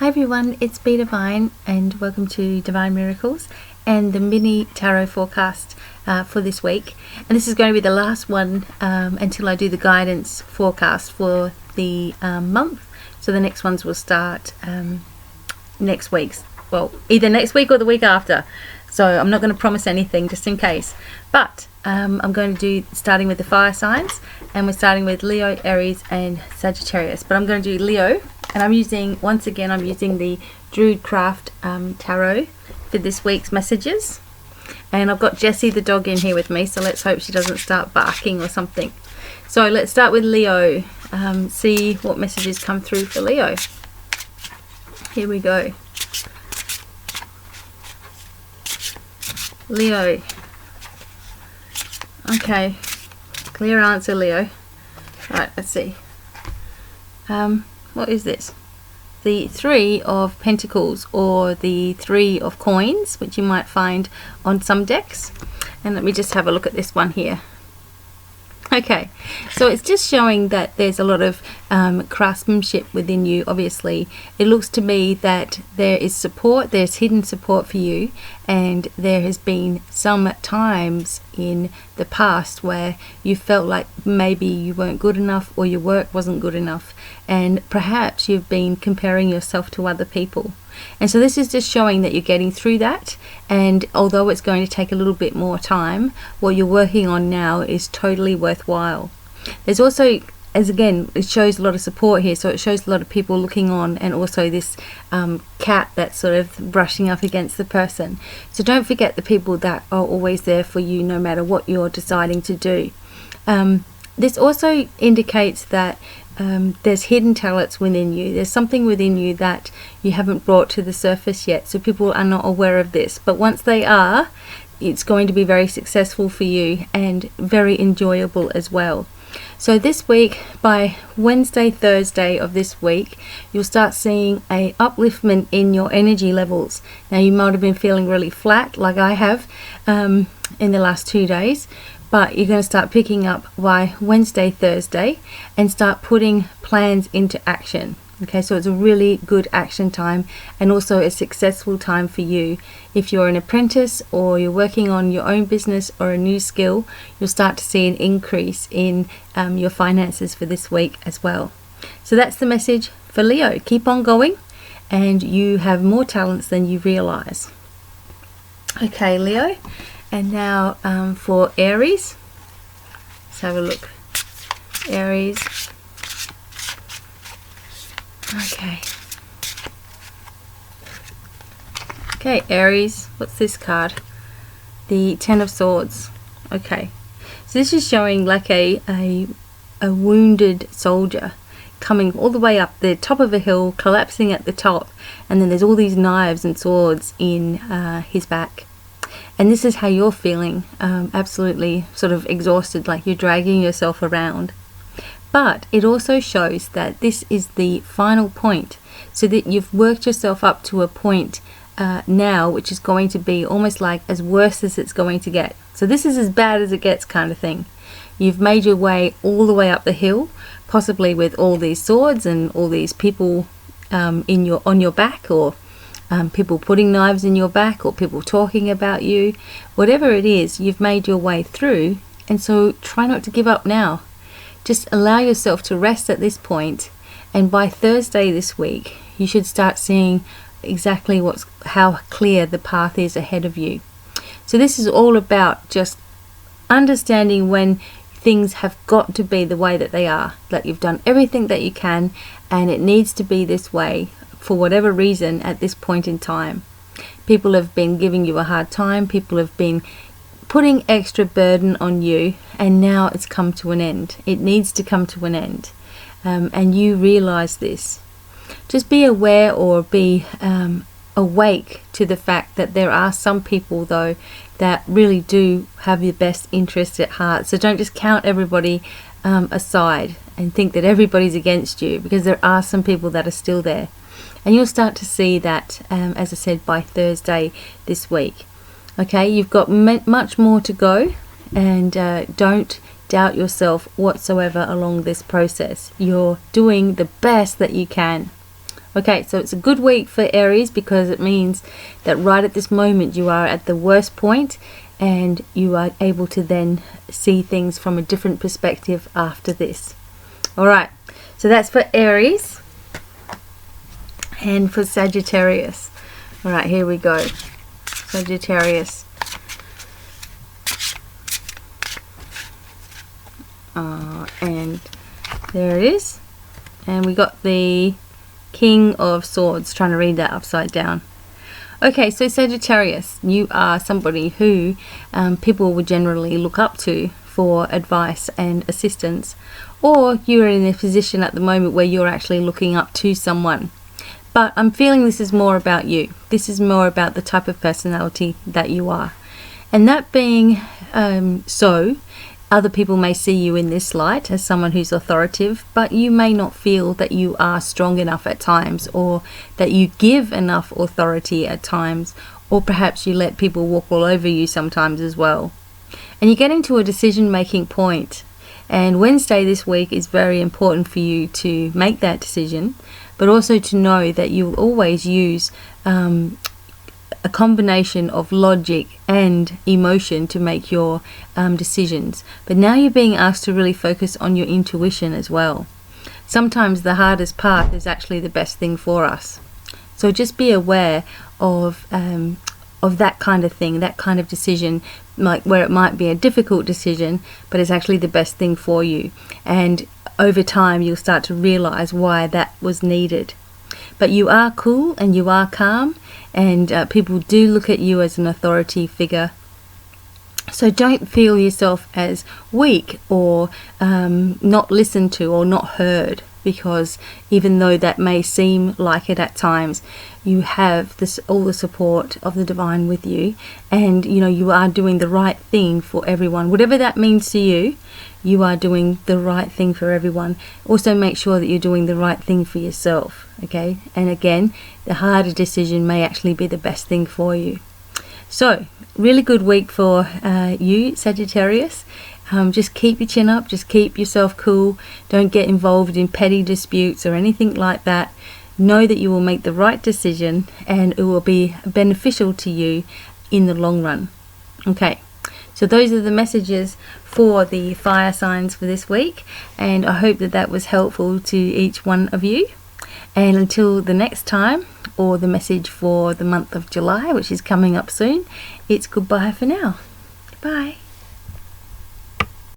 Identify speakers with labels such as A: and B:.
A: Hi everyone, it's BDevine and welcome to Divine Miracles and the mini tarot forecast for this week. And this is going to be the last one until I do the guidance forecast for the month. So the next ones will start next week's, well, either next week or the week after. So I'm not going to promise anything just in case. But I'm going to do starting with the fire signs, and we're starting with Leo, Aries and Sagittarius. But I'm going to do Leo. And I'm using the Druidcraft Tarot for this week's messages. And I've got Jessie the dog in here with me, so let's hope she doesn't start barking or something. So let's start with Leo, see what messages come through for Leo. Here we go. Leo. Okay, clear answer, Leo. Right, let's see. What is this? The Three of Pentacles, or the Three of Coins, which you might find on some decks. And let me just have a look at this one here. Okay, so it's just showing that there's a lot of craftsmanship within you. Obviously, it looks to me that there is support, there's hidden support for you, and there has been some times in the past where you felt like maybe you weren't good enough or your work wasn't good enough, and perhaps you've been comparing yourself to other people. And so this is just showing that you're getting through that, and although it's going to take a little bit more time, what you're working on now is totally worthwhile. There's also, as again, it shows a lot of support here, so it shows a lot of people looking on, and also this cat that's sort of brushing up against the person. So don't forget the people that are always there for you no matter what you're deciding to do. This also indicates that there's hidden talents within you. There's something within you that you haven't brought to the surface yet, so people are not aware of this. But once they are, it's going to be very successful for you and very enjoyable as well. So this week, by Wednesday, Thursday of this week, you'll start seeing a upliftment in your energy levels. Now, you might have been feeling really flat like I have in the last 2 days, but you're going to start picking up by Wednesday, Thursday, and start putting plans into action. Okay, so it's a really good action time, and also a successful time for you. If you're an apprentice or you're working on your own business or a new skill, you'll start to see an increase in your finances for this week as well. So that's the message for Leo. Keep on going, and you have more talents than you realize. Okay, Leo. And now for Aries, let's have a look. Aries. Okay. Okay, Aries. What's this card? The Ten of Swords. Okay. So this is showing like a wounded soldier coming all the way up the top of a hill, collapsing at the top, and then there's all these knives and swords in his back. And this is how you're feeling, absolutely sort of exhausted, like you're dragging yourself around. But it also shows that this is the final point, so that you've worked yourself up to a point now which is going to be almost like as worse as it's going to get. So this is as bad as it gets kind of thing. You've made your way all the way up the hill, possibly with all these swords and all these people on your back, or people putting knives in your back, or people talking about you. Whatever it is, you've made your way through, and so try not to give up now. Just allow yourself to rest at this point, and by Thursday this week you should start seeing exactly how clear the path is ahead of you. So this is all about just understanding when things have got to be the way that they are, that you've done everything that you can and it needs to be this way for whatever reason at this point in time. People have been giving you a hard time, people have been putting extra burden on you, and now it's come to an end. It needs to come to an end, and you realize this. Just be aware, or be awake to the fact that there are some people though that really do have your best interests at heart. So don't just count everybody aside and think that everybody's against you, because there are some people that are still there. And you'll start to see that, as I said, by Thursday this week. Okay, you've got much more to go, and don't doubt yourself whatsoever along this process. You're doing the best that you can. Okay, so it's a good week for Aries because it means that right at this moment you are at the worst point and you are able to then see things from a different perspective after this. Alright, so that's for Aries and for Sagittarius. Alright, here we go. Sagittarius. And there it is. And we got the King of Swords, trying to read that upside down. Okay, so Sagittarius, you are somebody who people would generally look up to for advice and assistance, or you're in a position at the moment where you're actually looking up to someone. But I'm feeling this is more about you. This is more about the type of personality that you are. And that being so, other people may see you in this light as someone who's authoritative, but you may not feel that you are strong enough at times, or that you give enough authority at times, or perhaps you let people walk all over you sometimes as well. And you're getting to a decision-making point. And Wednesday this week is very important for you to make that decision, but also to know that you'll always use a combination of logic and emotion to make your decisions. But now you're being asked to really focus on your intuition as well. Sometimes the hardest path is actually the best thing for us. So just be aware of that kind of thing, that kind of decision, like where it might be a difficult decision, but it's actually the best thing for you. And over time, you'll start to realize why that was needed. But you are cool and you are calm, and people do look at you as an authority figure. So don't feel yourself as weak or not listened to or not heard, because even though that may seem like it at times, you have all the support of the divine with you, and you are doing the right thing for everyone. Whatever that means to you, you are doing the right thing for everyone. Also make sure that you're doing the right thing for yourself, okay? And again, the harder decision may actually be the best thing for you. So, really good week for you, Sagittarius. Just keep your chin up, just keep yourself cool. Don't get involved in petty disputes or anything like that. Know that you will make the right decision and it will be beneficial to you in the long run. Okay, so those are the messages for the fire signs for this week, and I hope that that was helpful to each one of you. And until the next time, or the message for the month of July, which is coming up soon, it's goodbye for now. Bye.